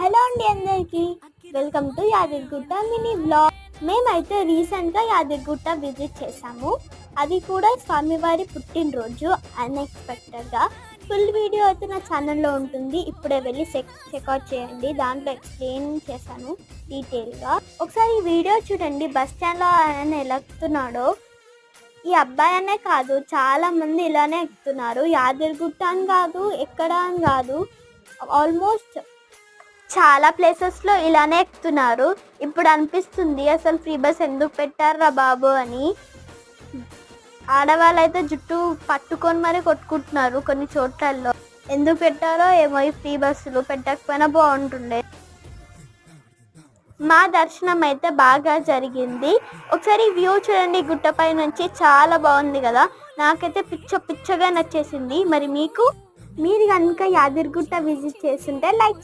Hello అండి అందరికి, welcome to Yadagirigutta mini blog. మేమైతే రీసెంట్గా యాదగిరిగుట్ట విజిట్ చేసాము. అది కూడా స్వామివారి పుట్టినరోజు అన్ఎక్స్పెక్టెడ్గా. ఫుల్ వీడియో అయితే నా ఛానల్లో ఉంటుంది, ఇప్పుడే వెళ్ళి చెక్అవుట్ చేయండి. దాంట్లో ఎక్స్ప్లెయిన్ చేశాను డీటెయిల్గా. ఒకసారి ఈ వీడియో చూడండి. బస్ స్టాండ్లో ఆయన ఎలా ఎక్కుతున్నాడో. ఈ అబ్బాయి అనే కాదు, చాలా మంది ఇలానే ఎక్కుతున్నారు. యాదగిరిగుట్ట అని కాదు, ఎక్కడ అని కాదు, ఆల్మోస్ట్ చాలా ప్లేసెస్లో ఇలానే ఎక్కుతున్నారు. ఇప్పుడు అనిపిస్తుంది అసలు ఫ్రీ బస్ ఎందుకు పెట్టారా బాబు అని. ఆడవాళ్ళు అయితే జుట్టు పట్టుకొని మరీ కొట్టుకుంటున్నారు కొన్ని చోట్లలో. ఎందుకు పెట్టారో ఏమో ఈ ఫ్రీ బస్సులు, పెట్టకపోయినా బాగుంటుండే. మా దర్శనం అయితే బాగా జరిగింది. ఒకసారి వ్యూ చూడండి, గుట్టపై నుంచి చాలా బాగుంది కదా. నాకైతే పిచ్చగా నచ్చేసింది. మరి మీరు కనుక యాదగిరిగుట్ట విజిట్ చేస్తుంటే లైక్